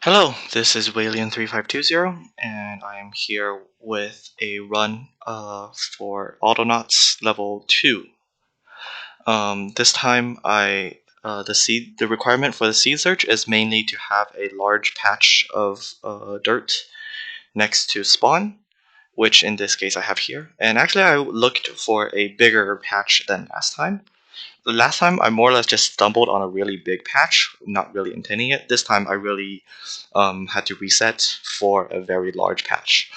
Hello, this is Walian3520, and I am here with a run for Autonauts level 2. This time, the requirement for the seed search is mainly to have a large patch of dirt next to spawn, which in this case I have here. And actually, I looked for a bigger patch than last time. The last time I more or less just stumbled on a really big patch, not really intending it. This time I really had to reset for a very large patch.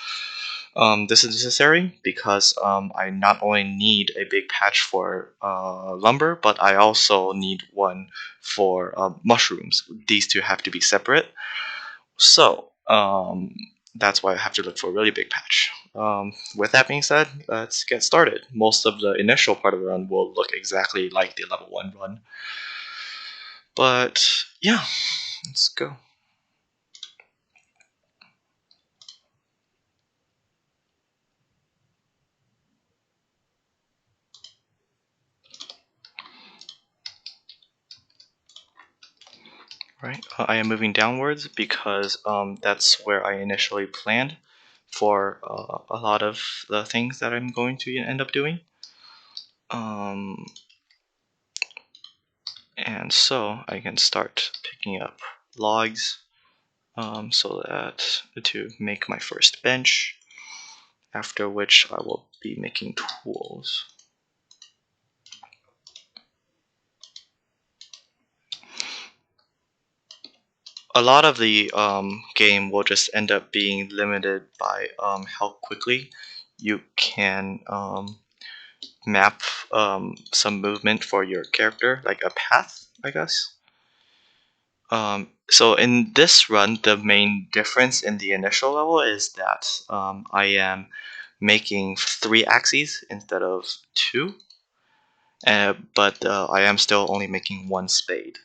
This is necessary because I not only need a big patch for lumber, but I also need one for mushrooms. These two have to be separate. So that's why I have to look for a really big patch. With that being said, let's get started. Most of the initial part of the run will look exactly like the level 1 run. But yeah, let's go. Right, I am moving downwards because that's where I initially planned for a lot of the things that I'm going to end up doing. And so I can start picking up logs so that to make my first bench, after which I will be making tools. A lot of the game will just end up being limited by how quickly you can map some movement for your character, like a path, I guess. So in this run, the main difference in the initial level is that I am making 3 axes instead of 2, but I am still only making 1 spade.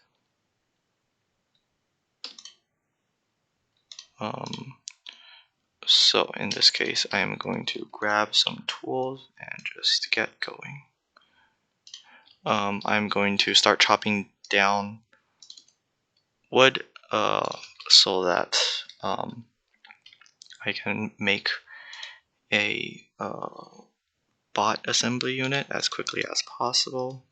So in this case, I am going to grab some tools and just get going. I'm going to start chopping down wood so that I can make a bot assembly unit as quickly as possible.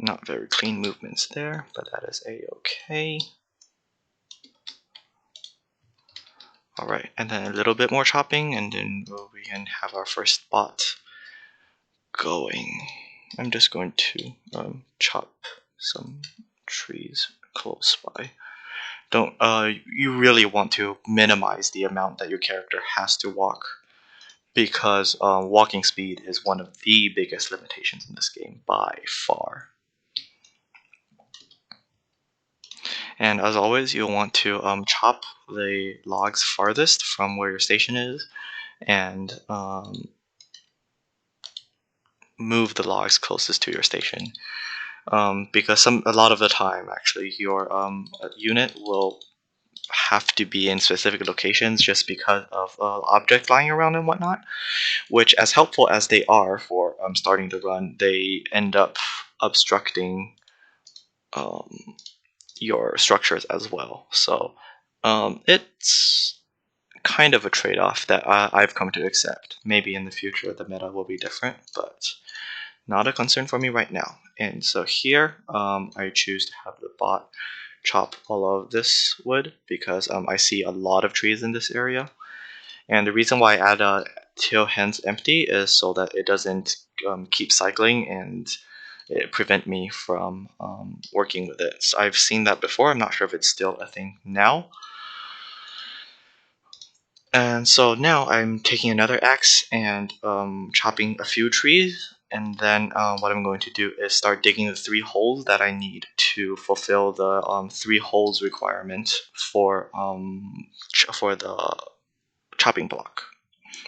Not very clean movements there, but that is a-okay. Alright, and then a little bit more chopping, and then we can have our first bot going. I'm just going to chop some trees close by. Don't you really want to minimize the amount that your character has to walk, because walking speed is one of the biggest limitations in this game by far. And as always, you'll want to chop the logs farthest from where your station is, and move the logs closest to your station. Because a lot of the time, actually, your unit will have to be in specific locations just because of objects lying around and whatnot, which, as helpful as they are for starting the run, they end up obstructing your structures as well. So it's kind of a trade-off that I've come to accept. Maybe in the future the meta will be different, but not a concern for me right now. And so here I choose to have the bot chop all of this wood because I see a lot of trees in this area. And the reason why I add till hands empty is so that it doesn't keep cycling and it prevent me from working with it. So I've seen that before. I'm not sure if it's still a thing now. And so now I'm taking another axe and chopping a few trees, and then what I'm going to do is start digging the 3 holes that I need to fulfill the 3 holes requirement for the chopping block.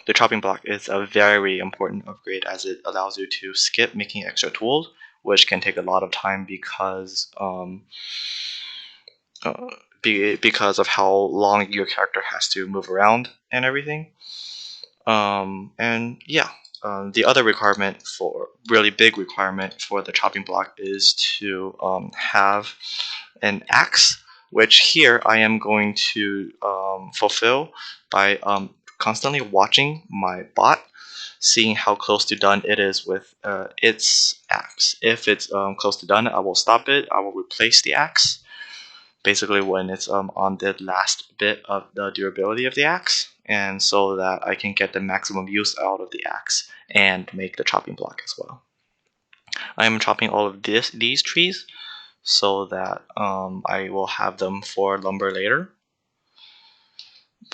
The chopping block is a very important upgrade as it allows you to skip making extra tools, which can take a lot of time because because of how long your character has to move around and everything. And yeah, the other requirement for really big requirement for the chopping block is to have an axe, which here I am going to fulfill by constantly watching my bot, seeing how close to done it is with its axe. If it's close to done, I will stop it. I will replace the axe. Basically, when it's on the last bit of the durability of the axe, and so that I can get the maximum use out of the axe and make the chopping block as well. I am chopping all of these trees so that I will have them for lumber later.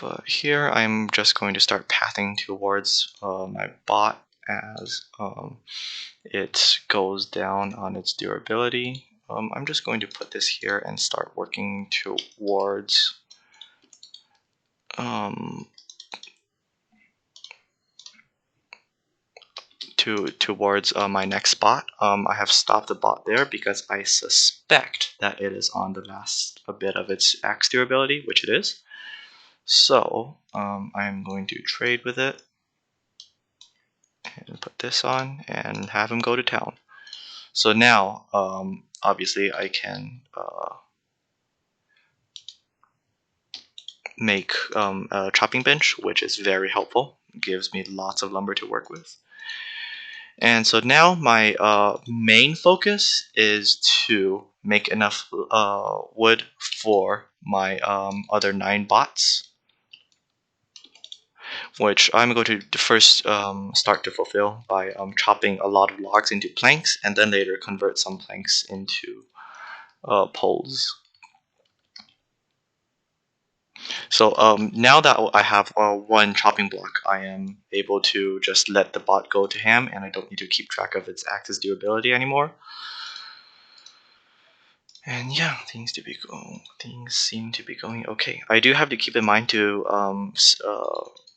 But here I'm just going to start pathing towards my bot as it goes down on its durability. I'm just going to put this here and start working towards towards my next spot. I have stopped the bot there because I suspect that it is on the last bit of its axe durability, which it is. So I'm going to trade with it and put this on and have him go to town. So now, obviously, I can make a chopping bench, which is very helpful. It gives me lots of lumber to work with. And so now my main focus is to make enough wood for my other 9 bots, which I'm going to first start to fulfill by chopping a lot of logs into planks, and then later convert some planks into poles. So now that I have one chopping block, I am able to just let the bot go to ham, and I don't need to keep track of its axis durability anymore. And yeah, things seem to be going okay. I do have to keep in mind to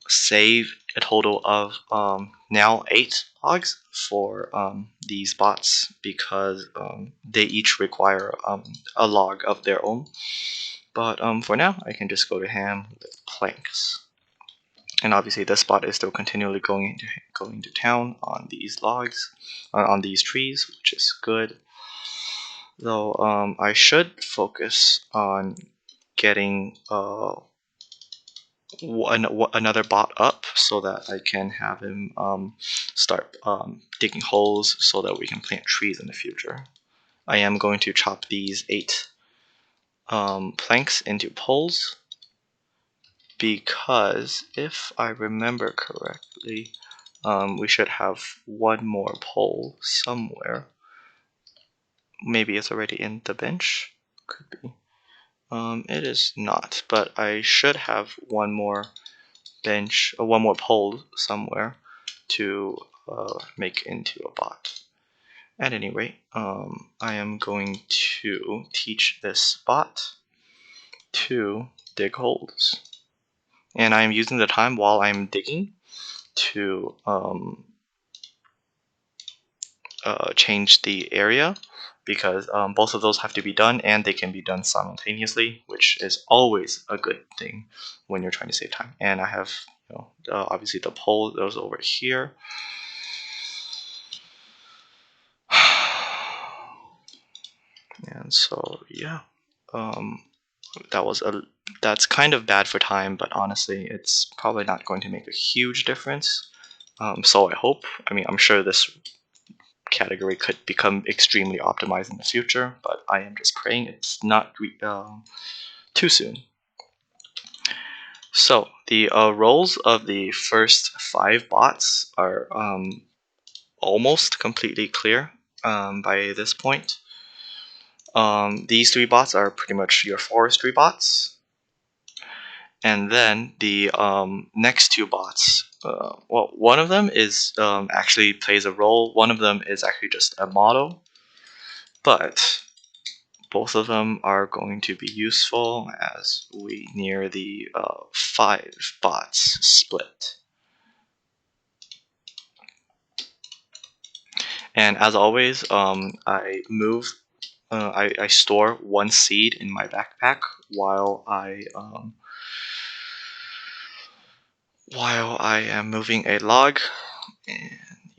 save a total of now 8 logs for these bots, because they each require a log of their own. But for now, I can just go to ham with planks. And obviously, this bot is still continually going to town on these logs, on these trees, which is good. Though I should focus on getting another bot up so that I can have him start digging holes so that we can plant trees in the future. I am going to chop these 8 planks into poles, because if I remember correctly, we should have one more pole somewhere. Maybe it's already in the bench. Could be. It is not, but I should have one more bench, or one more pole somewhere to make into a bot. At any rate, I am going to teach this bot to dig holes. And I am using the time while I'm digging to change the area, because both of those have to be done, and they can be done simultaneously, which is always a good thing when you're trying to save time. And I have, obviously the pole goes over here. And so yeah, that's kind of bad for time, but honestly, it's probably not going to make a huge difference. So I hope. I mean, I'm sure this category could become extremely optimized in the future, but I am just praying it's not too soon. So the roles of the first 5 bots are almost completely clear by this point. These 3 bots are pretty much your forestry bots. And then the next 2 bots, well, one of them is actually plays a role. One of them is actually just a model, but both of them are going to be useful as we near the 5 bots split. And as always, I store 1 seed in my backpack while I am moving a log.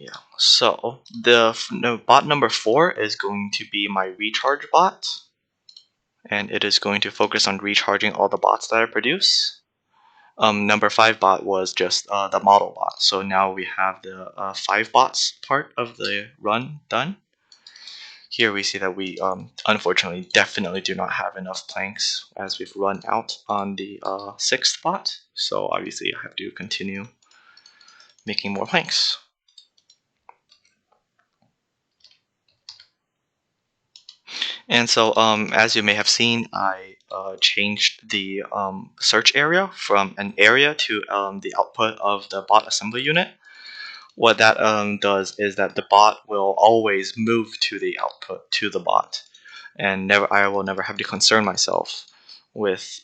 Yeah, so bot number 4 is going to be my recharge bot, and it is going to focus on recharging all the bots that I produce. Number 5 bot was just the model bot, so now we have the 5 bots part of the run done. Here we see that we unfortunately definitely do not have enough planks as we've run out on the 6th bot, so obviously I have to continue making more planks. And so, as you may have seen, I changed the search area from an area to the output of the bot assembly unit. What that does is that the bot will always move to the output to the bot, and I will never have to concern myself with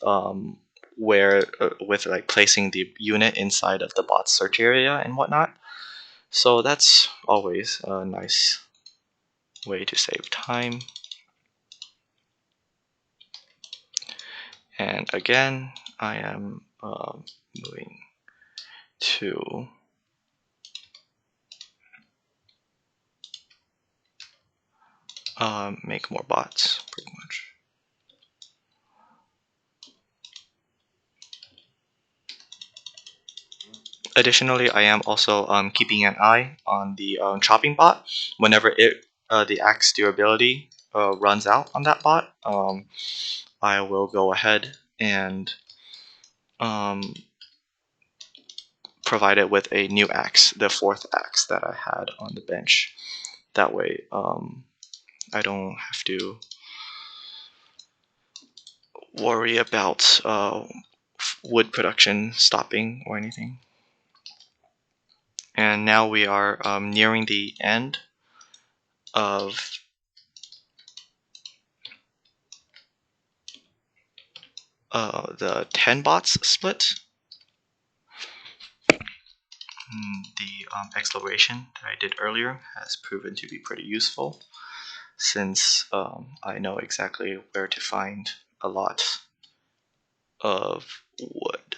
with like placing the unit inside of the bot's search area and whatnot. So that's always a nice way to save time. And again, I am moving to make more bots, pretty much. Additionally, I am also keeping an eye on the chopping bot. Whenever the axe durability runs out on that bot, I will go ahead and provide it with a new axe, the 4th axe that I had on the bench. That way, I don't have to worry about wood production stopping or anything. And now we are nearing the end of the 10 bots split. The exploration that I did earlier has proven to be pretty useful, since I know exactly where to find a lot of wood.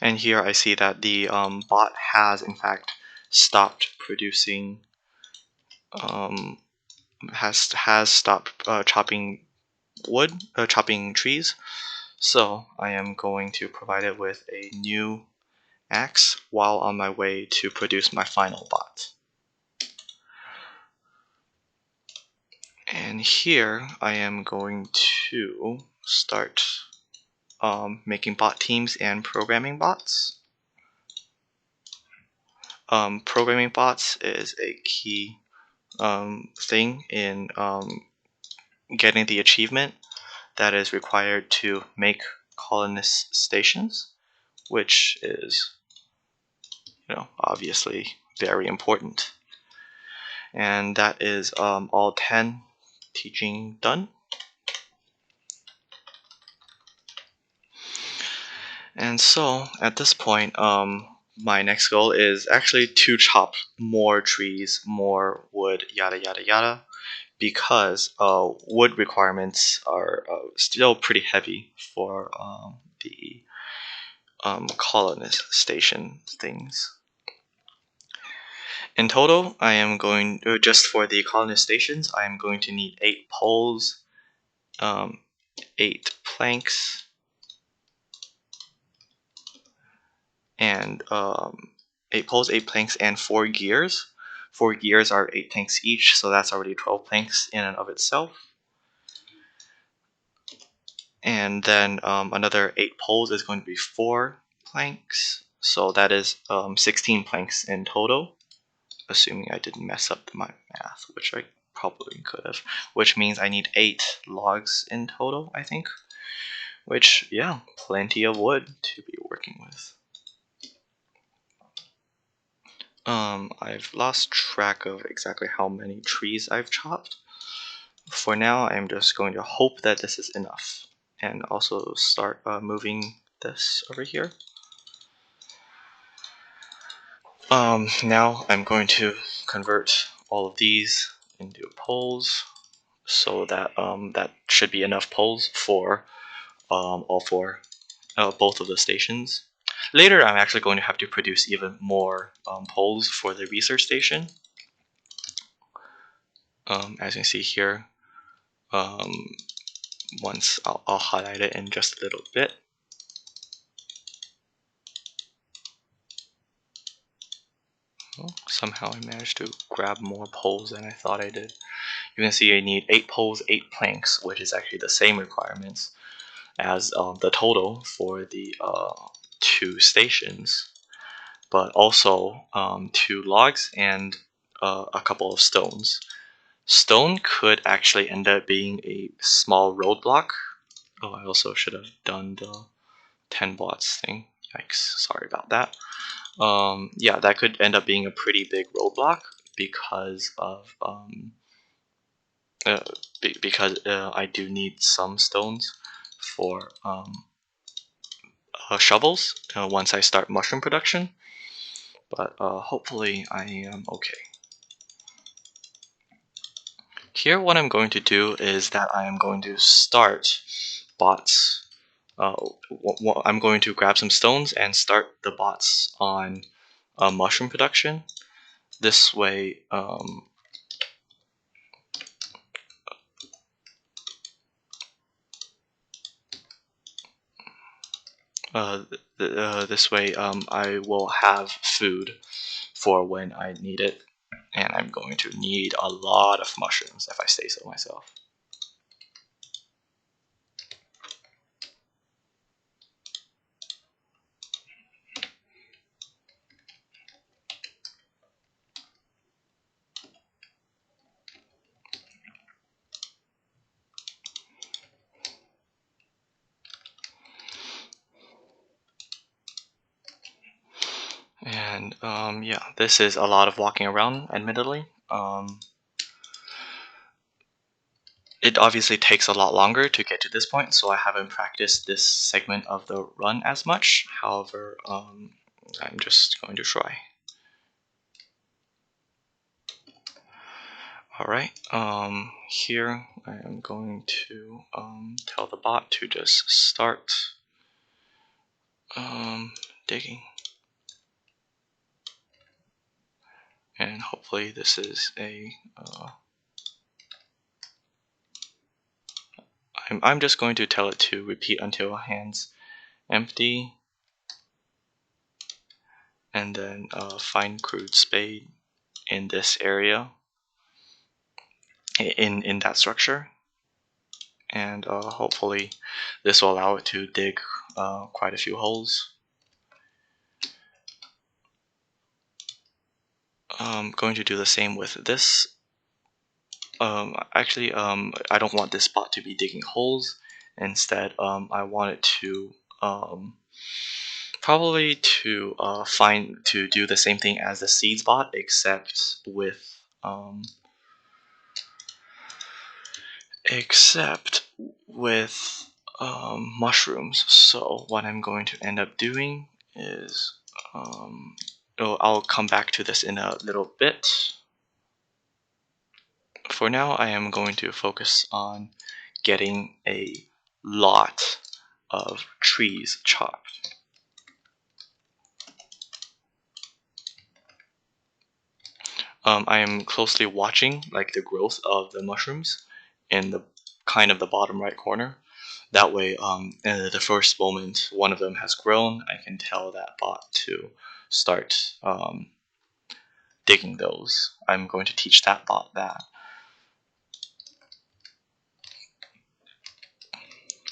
And here I see that the bot has in fact stopped producing, has stopped chopping wood, chopping trees. So I am going to provide it with a new axe while on my way to produce my final bot. And here I am going to start making bot teams and programming bots. Programming bots is a key thing in getting the achievement that is required to make colonist stations, which is, obviously very important. And that is all 10 teaching done. And so at this point, my next goal is actually to chop more trees, more wood, yada yada yada, because wood requirements are still pretty heavy for the colonist station things. In total, I am going just for the colonist stations. I am going to need 8 poles, 8 planks, and 8 poles, 8 planks, and 4 gears. 4 gears are 8 planks each, so that's already 12 planks in and of itself. And then another 8 poles is going to be 4 planks, so that is 16 planks in total, assuming I didn't mess up my math, which I probably could have, which means I need 8 logs in total, I think, which, yeah, plenty of wood to be working with. I've lost track of exactly how many trees I've chopped. For now, I'm just going to hope that this is enough, and also start moving this over here. Now I'm going to convert all of these into poles, so that that should be enough poles for all 4 both of the stations. Later, I'm actually going to have to produce even more poles for the research station. As you can see here, once I'll highlight it in just a little bit. Well, somehow I managed to grab more poles than I thought I did. You can see I need 8 poles, 8 planks, which is actually the same requirements as the total for the 2 stations, but also 2 logs and a couple of stones. Stone could actually end up being a small roadblock. Oh, I also should have done the 10 watts thing. Yikes, sorry about that. Yeah, that could end up being a pretty big roadblock because of I do need some stones for shovels once I start mushroom production. But hopefully I am okay. Here, what I'm going to do is that I am going to start bots. I'm going to grab some stones and start the bots on mushroom production. This way, I will have food for when I need it, and I'm going to need a lot of mushrooms if I say so myself. And yeah, this is a lot of walking around, admittedly. It obviously takes a lot longer to get to this point, so I haven't practiced this segment of the run as much. However, I'm just going to try. Alright, here I am going to tell the bot to just start digging. And hopefully this is a I'm just going to tell it to repeat until hands empty, and then find crude spade in this area, in that structure, and hopefully this will allow it to dig quite a few holes. I'm going to do the same with this. Actually, I don't want this bot to be digging holes. Instead, I want it to probably to do the same thing as the seeds bot, except with mushrooms. So what I'm going to end up doing is I'll come back to this in a little bit. For now, I am going to focus on getting a lot of trees chopped. I am closely watching like the growth of the mushrooms in the kind of the bottom right corner. That way, the first moment one of them has grown, I can tell that bot to start digging those. I'm going to teach that bot that.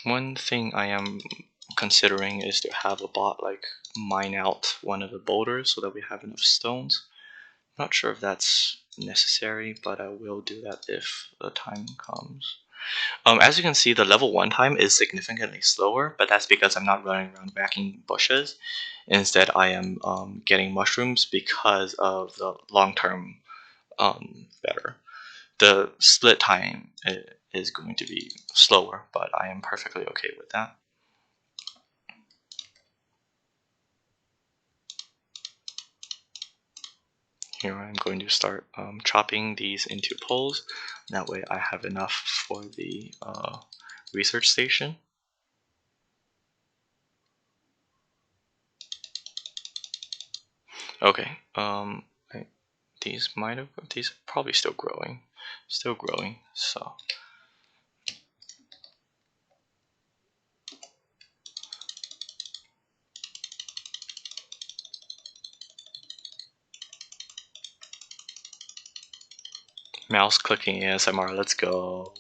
One thing I am considering is to have a bot like mine out one of the boulders so that we have enough stones. Not sure if that's necessary, but I will do that if the time comes. As you can see, the level 1 time is significantly slower, but that's because I'm not running around whacking bushes. Instead, I am getting mushrooms because of the long-term better. The split time is going to be slower, but I am perfectly okay with that. Here I'm going to start chopping these into poles. That way I have enough for the research station. Okay. These are probably still growing. So mouse clicking ASMR. Let's go.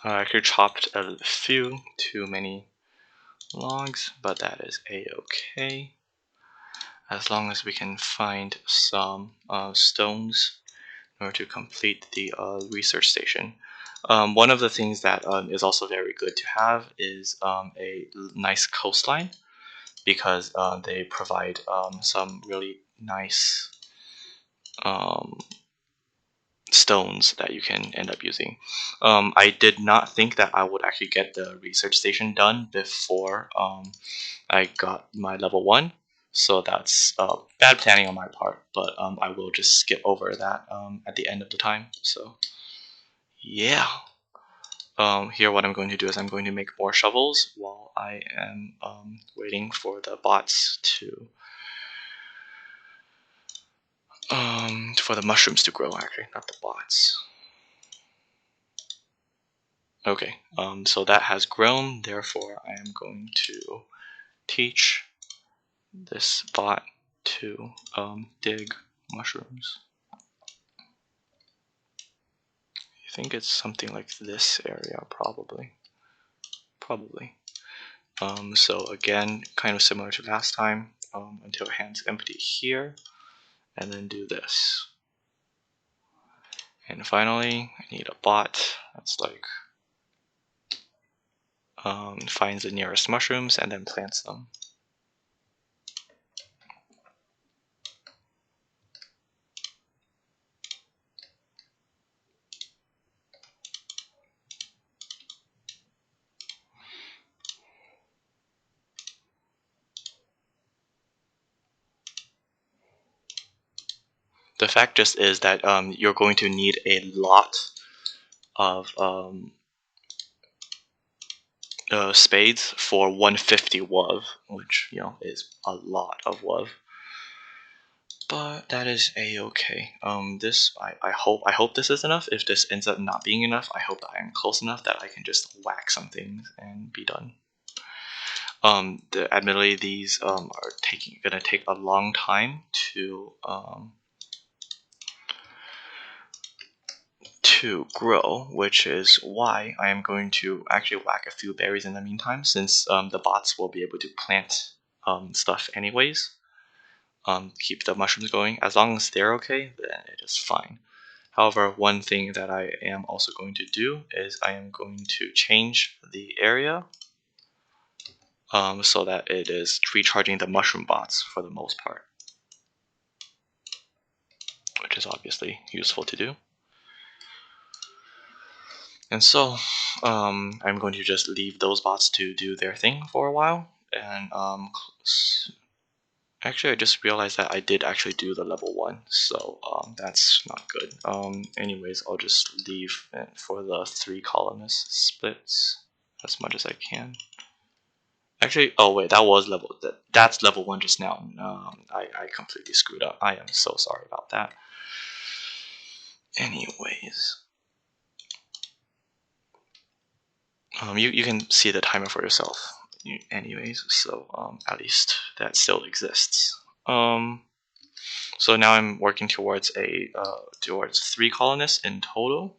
I actually chopped a few too many logs, but that is a-okay. As long as we can find some stones in order to complete the research station. One of the things that is also very good to have is a nice coastline, because they provide some really nice stones that you can end up using. I did not think that I would actually get the research station done before I got my level 1, so that's bad planning on my part, but I will just skip over that at the end of the time. So yeah. Here what I'm going to do is I'm going to make more shovels while I am waiting for the bots to for the mushrooms to grow, actually, not the bots. Okay, so that has grown, therefore I am going to teach this bot to dig mushrooms. I think it's something like this area, probably. So again, kind of similar to last time, until hand's empty here, and then do this. And finally, I need a bot that's like finds the nearest mushrooms and then plants them. The fact just is that you're going to need a lot of spades for 150 WUV, which is a lot of WUV. But that is a-okay. This I hope this is enough. If this ends up not being enough, I hope I am close enough that I can just whack some things and be done. Admittedly, these are gonna take a long time to grow, which is why I am going to actually whack a few berries in the meantime, since the bots will be able to plant stuff anyways. Keep the mushrooms going. As long as they're okay, then it is fine. However, one thing that I am also going to do is I am going to change the area so that it is recharging the mushroom bots for the most part, which is obviously useful to do. And so I'm going to just leave those bots to do their thing for a while. And actually, I just realized that I did actually do the level 1, so that's not good. Anyways, I'll just leave it for the 3 colonist splits as much as I can. Actually, oh wait, that's level 1 just now. I completely screwed up. I am so sorry about that. Anyways, you can see the timer for yourself. Anyways, so at least that still exists. So now I'm working towards towards 3 colonists in total.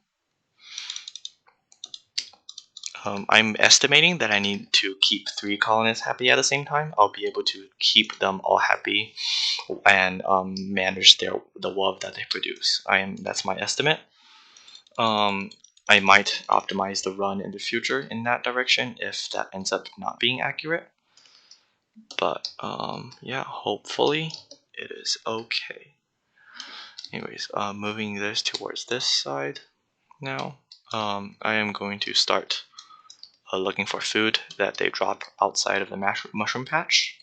I'm estimating that I need to keep 3 colonists happy at the same time. I'll be able to keep them all happy and manage the WUV that they produce. That's my estimate. I might optimize the run in the future in that direction if that ends up not being accurate. But yeah, hopefully it is okay. Anyways, moving this towards this side now. I am going to start looking for food that they drop outside of the mushroom patch.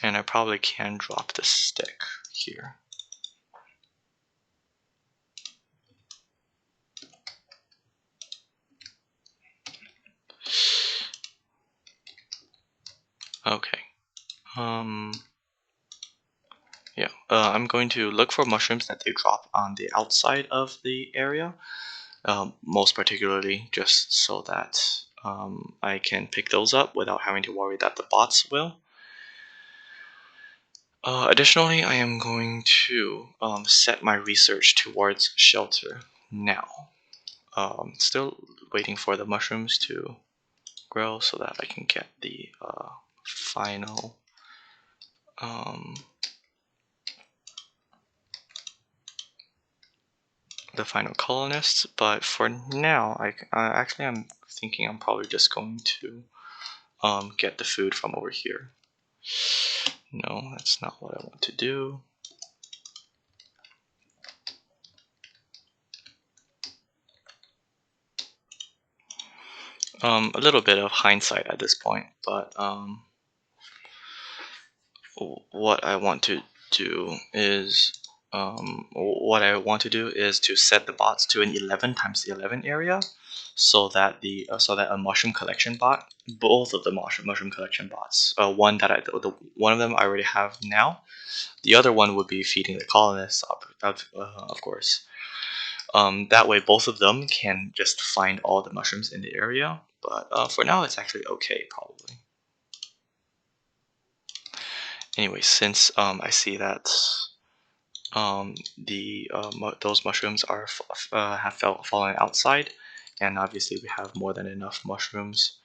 And I probably can drop the stick here. Yeah, I'm going to look for mushrooms that they drop on the outside of the area, most particularly just so that I can pick those up without having to worry that the bots will. Additionally, I am going to set my research towards shelter now. Still waiting for the mushrooms to grow so that I can get the final colonists. But for now, actually I'm thinking I'm probably just going to get the food from over here. No, that's not what I want to do. A little bit of hindsight at this point, but what I want to do is to set the bots to an 11 times 11 area, so that a mushroom collection bot, both of the mushroom collection bots, one of them I already have now. The other one would be feeding the colonists, of course. That way, both of them can just find all the mushrooms in the area. But for now, it's actually okay, probably. Anyway, since I see that those mushrooms are fallen outside, and obviously we have more than enough mushrooms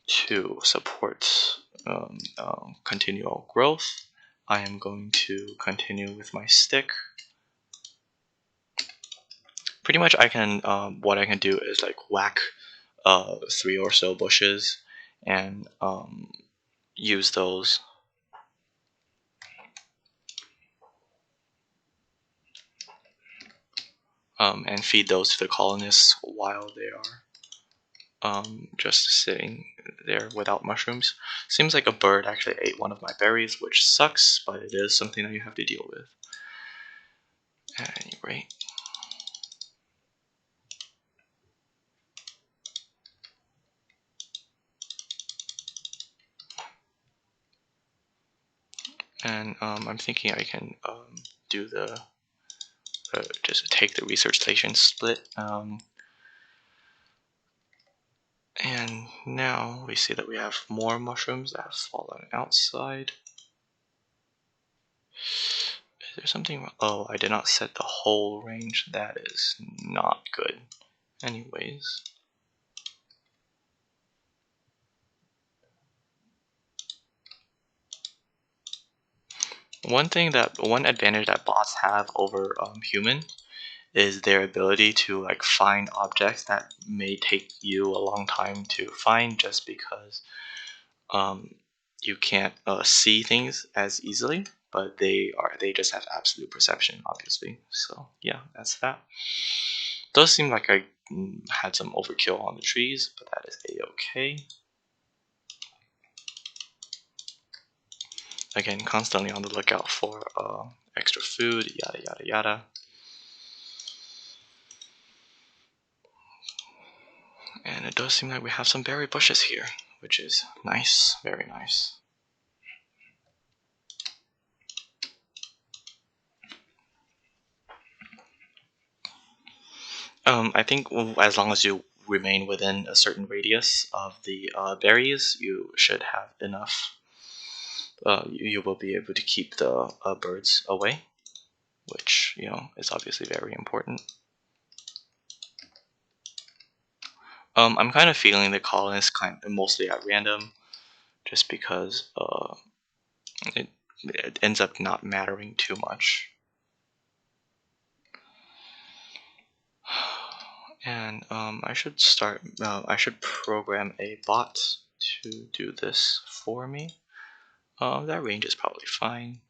to support continual growth, I am going to continue with my stick. Pretty much, what I can do is like whack 3 or so bushes and use those. And feed those to the colonists while they are just sitting there without mushrooms. Seems like a bird actually ate one of my berries, which sucks, but it is something that you have to deal with. At any rate. And I'm thinking I can do the just take the research station split. And now we see that we have more mushrooms that have fallen outside. Is there something wrong? Oh, I did not set the whole range. That is not good. Anyways. One advantage that bots have over human is their ability to like find objects that may take you a long time to find, just because you can't see things as easily, but they just have absolute perception, obviously. So yeah, that's that. Does seem like I had some overkill on the trees, but that is a-okay. Again, constantly on the lookout for extra food, yada yada yada. And it does seem like we have some berry bushes here, which is nice, very nice. I think as long as you remain within a certain radius of the berries, you should have enough. You will be able to keep the birds away, which is obviously very important. I'm kind of feeling the colonists mostly at random, just because it ends up not mattering too much. And I should program a bot to do this for me. That range is probably fine.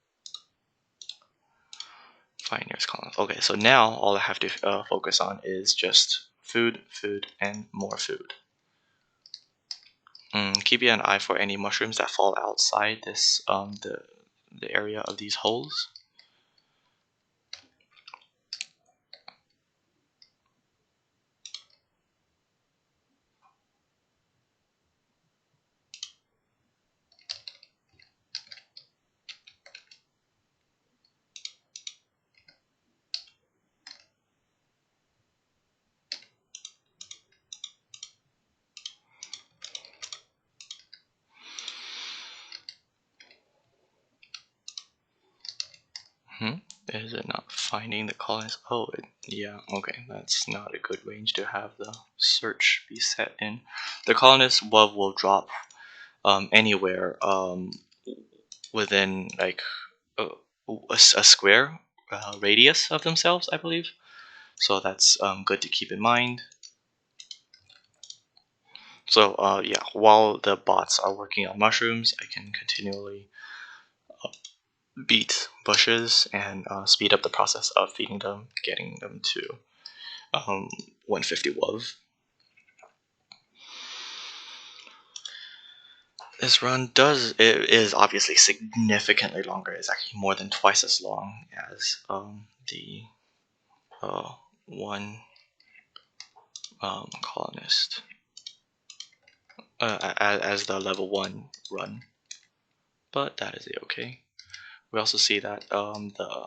Find nearest column. Okay, so now all I have to focus on is just food, food, and more food. Keep an eye for any mushrooms that fall outside this the area of these holes. Is it not finding the colonists? Oh, yeah, okay. That's not a good range to have the search be set in. The colonist WOV will drop anywhere within like a, a square radius of themselves, I believe. So that's good to keep in mind. So yeah, while the bots are working on mushrooms, I can continually beat bushes and speed up the process of feeding them, getting them to 150 WOV. This run is obviously significantly longer. It's actually more than twice as long as the one colonist as the level 1 run, but that is okay. We also see that the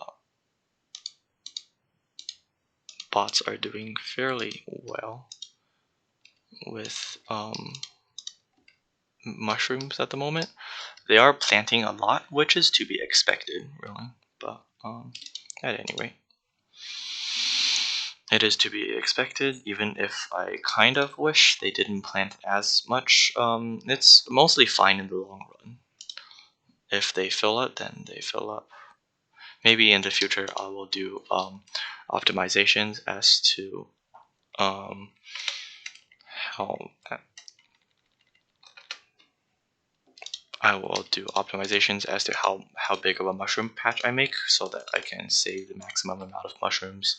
bots are doing fairly well with mushrooms at the moment. They are planting a lot, which is to be expected, really. But at any rate, it is to be expected, even if I kind of wish they didn't plant as much. It's mostly fine in the long run. If they fill up, then they fill up. Maybe in the future I will do optimizations as to how how big of a mushroom patch I make, so that I can save the maximum amount of mushrooms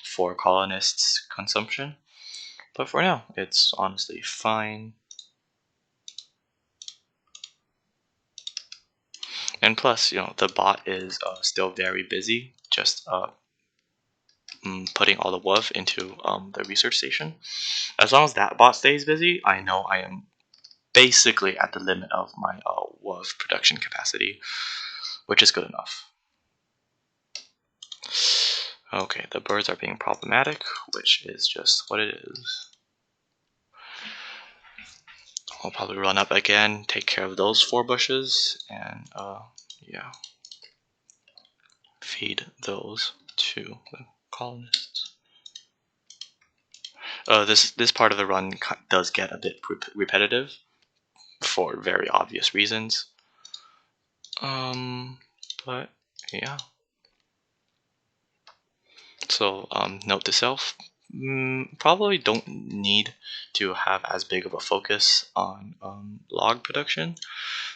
for colonists' consumption. But for now, it's honestly fine. And plus, the bot is still very busy, just putting all the WOV into the research station. As long as that bot stays busy, I know I am basically at the limit of my WOV production capacity, which is good enough. Okay, the birds are being problematic, which is just what it is. I'll probably run up again, take care of those 4 bushes, and yeah, feed those to the colonists. This part of the run does get a bit repetitive for very obvious reasons. But yeah. So note to self: probably don't need to have as big of a focus on log production.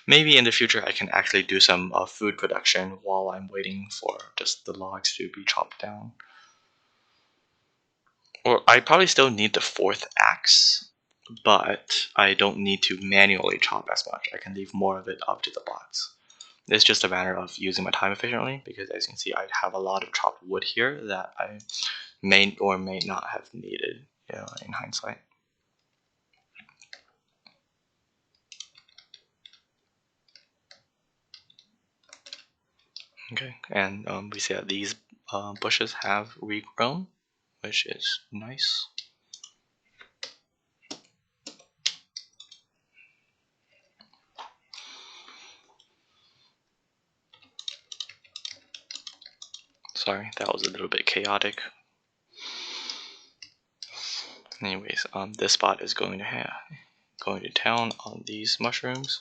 Maybe in the future I can actually do some food production while I'm waiting for just the logs to be chopped down. Or I probably still need the 4th axe, but I don't need to manually chop as much. I can leave more of it up to the bots. It's just a matter of using my time efficiently, because as you can see, I have a lot of chopped wood here that I may or may not have needed, in hindsight. Okay, and we see that these bushes have regrown, which is nice. Sorry, that was a little bit chaotic. Anyways, this spot is going to town on these mushrooms.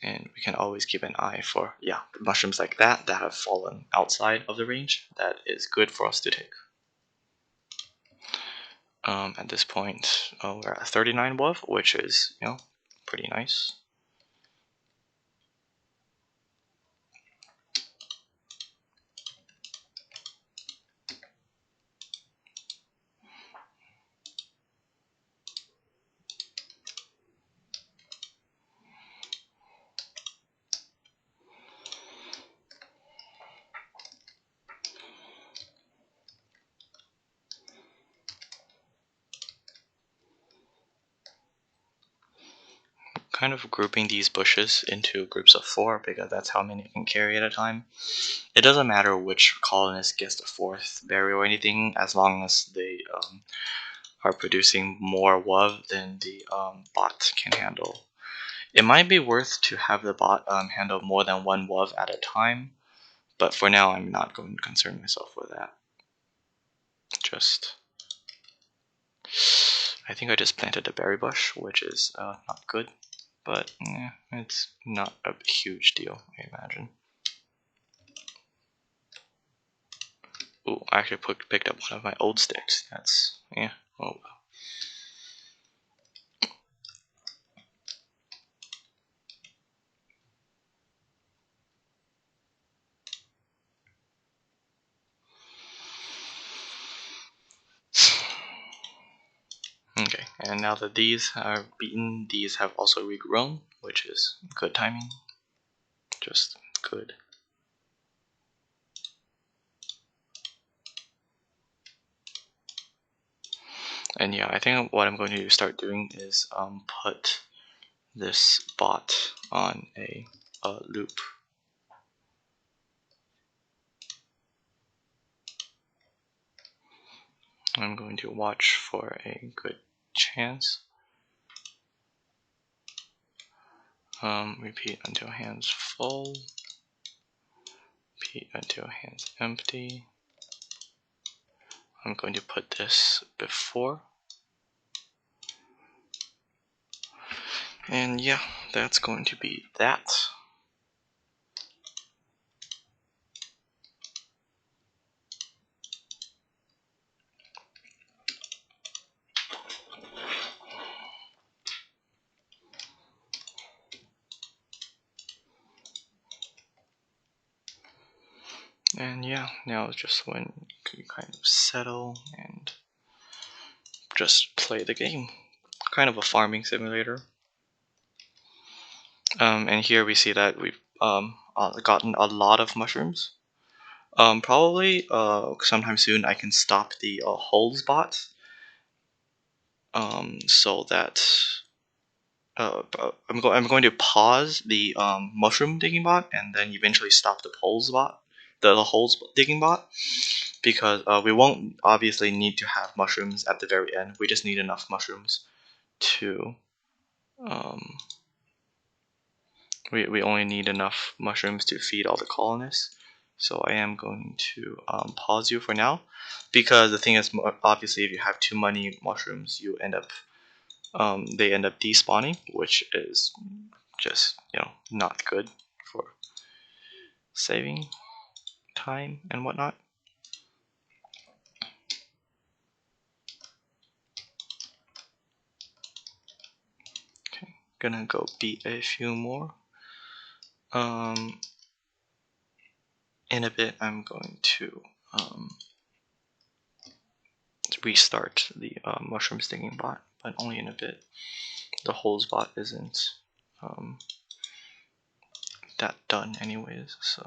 And we can always keep an eye for mushrooms like that have fallen outside of the range. That is good for us to take. At this point, we're at 39 WOV, which is pretty nice. Kind of grouping these bushes into groups of 4 because that's how many I can carry at a time. It doesn't matter which colonist gets the 4th berry or anything, as long as they are producing more WOV than the bot can handle. It might be worth to have the bot handle more than 1 WOV at a time, But for now, I'm not going to concern myself with that. I think I just planted a berry bush, which is not good, but it's not a huge deal, I imagine. Ooh, I actually picked up one of my old sticks. That's, oh well. Okay, and now that these are beaten, these have also regrown, which is good timing. Just good. And yeah, I think what I'm going to start doing is put this bot on a loop. I'm going to watch for a good chance. Repeat until hands full. Repeat until hands empty. I'm going to put this before. And yeah, that's going to be that. And yeah, now it's just when you kind of settle and just play the game. Kind of a farming simulator. And here we see that we've gotten a lot of mushrooms. Probably sometime soon I can stop the holes bot. So that I'm going to pause the mushroom digging bot and then eventually stop the holes bot, the holes digging bot, because we won't obviously need to have mushrooms at the very end. We just need enough mushrooms to we only need enough mushrooms to feed all the colonists. So I am going to pause you for now, because the thing is, obviously, if you have too many mushrooms, you end up they end up despawning, which is just not good for saving time and whatnot. Okay, gonna go beat a few more. In a bit, I'm going to restart the mushroom stinging bot, but only in a bit. The holes bot isn't that done anyways, so.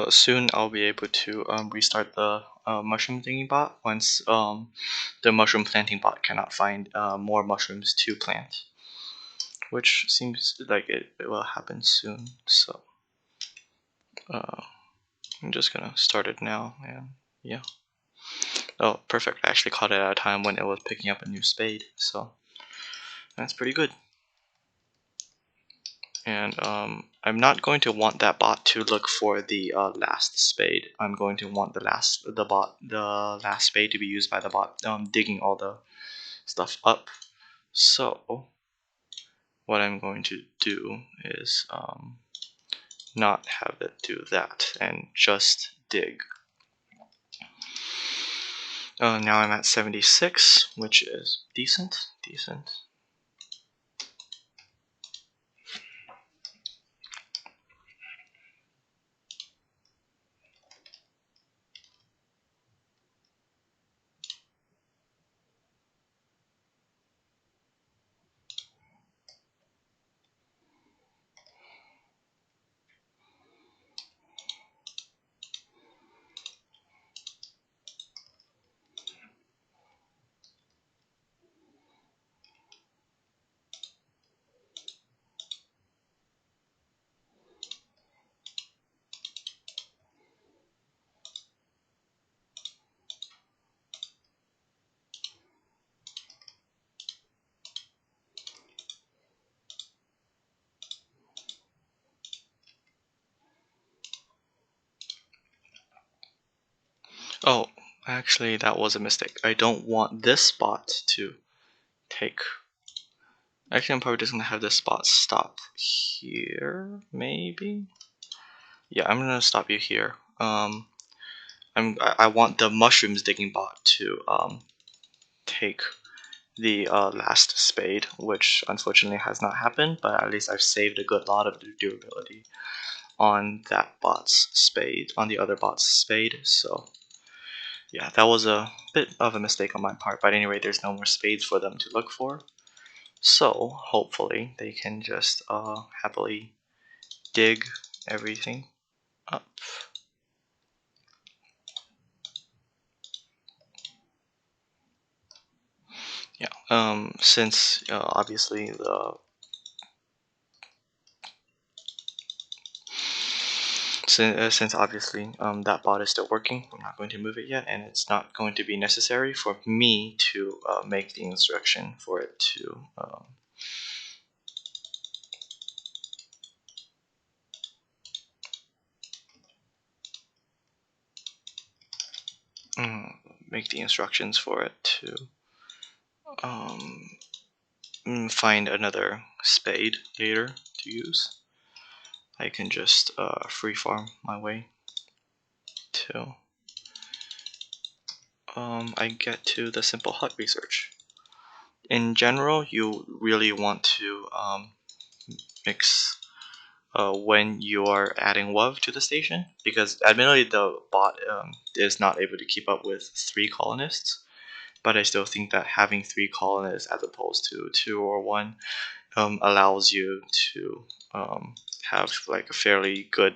Soon I'll be able to restart the mushroom thingy bot once the mushroom planting bot cannot find more mushrooms to plant, which seems like it will happen soon. So I'm just gonna start it now, and yeah. Oh, perfect! I actually caught it at a time when it was picking up a new spade, so that's pretty good. And I'm not going to want that bot to look for the last spade. I'm going to want the last spade to be used by the bot digging all the stuff up. So what I'm going to do is not have it do that and just dig. Now I'm at 76, which is decent. Oh, actually, that was a mistake. I don't want this spot to take. Actually, I'm probably just gonna have this spot stop here, maybe. Yeah, I'm gonna stop you here. I want the mushrooms digging bot to take the last spade, which unfortunately has not happened, but at least I've saved a good lot of durability on that bot's spade, on the other bot's spade. So yeah, that was a bit of a mistake on my part, but at any rate, there's no more spades for them to look for. So hopefully they can just happily dig everything up. Yeah. Since obviously the since obviously that bot is still working, I'm not going to move it yet, and it's not going to be necessary for me to make the instruction for it to make the instructions for it to um, find another spade later to use. I can just free farm my way till I get to the simple hut research. In general, you really want to mix when you are adding WoW to the station, because admittedly the bot is not able to keep up with 3 colonists, but I still think that having 3 colonists as opposed to 2 or 1 allows you to have like a fairly good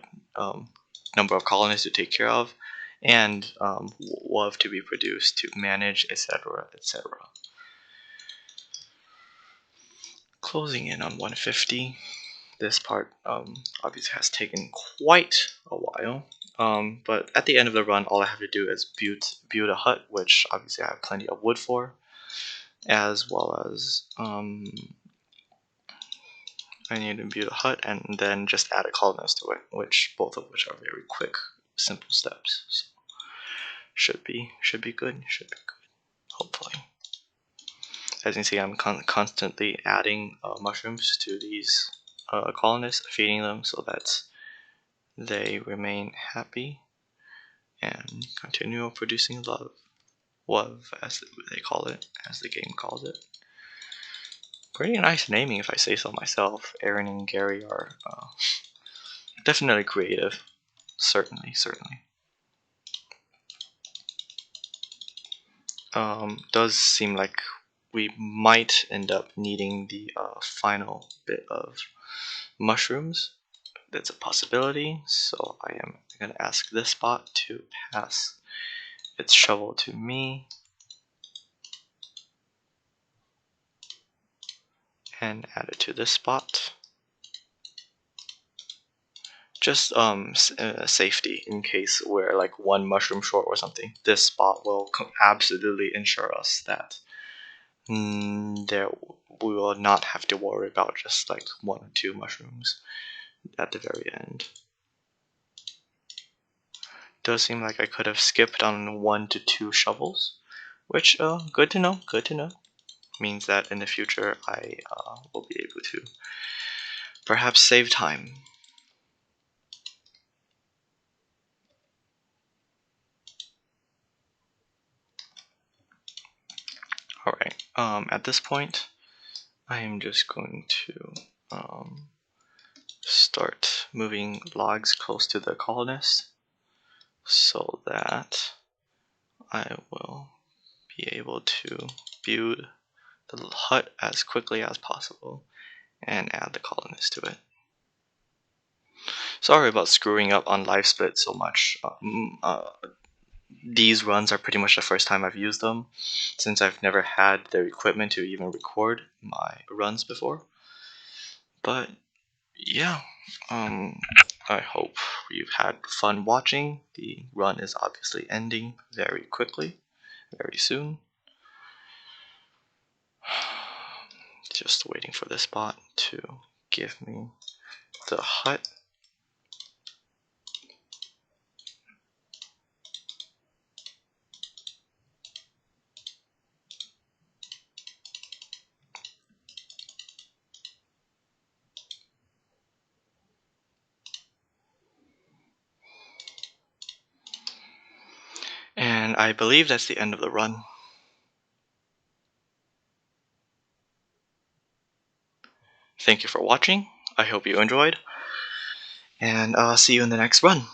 number of colonists to take care of, and WoW to be produced to manage, etc., etc. Closing in on 150. This part obviously has taken quite a while, but at the end of the run, all I have to do is build a hut, which obviously I have plenty of wood for, as well as I need to build a hut and then just add a colonist to it, both of which are very quick, simple steps. So should be good. Should be good. Hopefully. As you can see, I'm constantly adding mushrooms to these colonists, feeding them so that they remain happy and continue producing love, as they call it, as the game calls it. Pretty nice naming, if I say so myself. Aaron and Gary are definitely creative. Certainly. Does seem like we might end up needing the final bit of mushrooms. That's a possibility, so I am going to ask this bot to pass its shovel to me and add it to this spot. Just safety in case we're like 1 mushroom short or something. This spot will absolutely ensure us that there we will not have to worry about just like 1 or 2 mushrooms at the very end. Does seem like I could have skipped on 1 to 2 shovels, which good to know. Good to know. Means that in the future I will be able to perhaps save time. Alright, at this point, I am just going to start moving logs close to the colonist so that I will be able to build the hut as quickly as possible and add the colonist to it. Sorry about screwing up on LiveSplit so much. These runs are pretty much the first time I've used them, since I've never had the equipment to even record my runs before. But yeah, I hope you've had fun watching. The run is obviously ending very quickly, very soon. Just waiting for this bot to give me the hut. And I believe that's the end of the run. Thank you for watching. I hope you enjoyed. And I'll see you in the next run.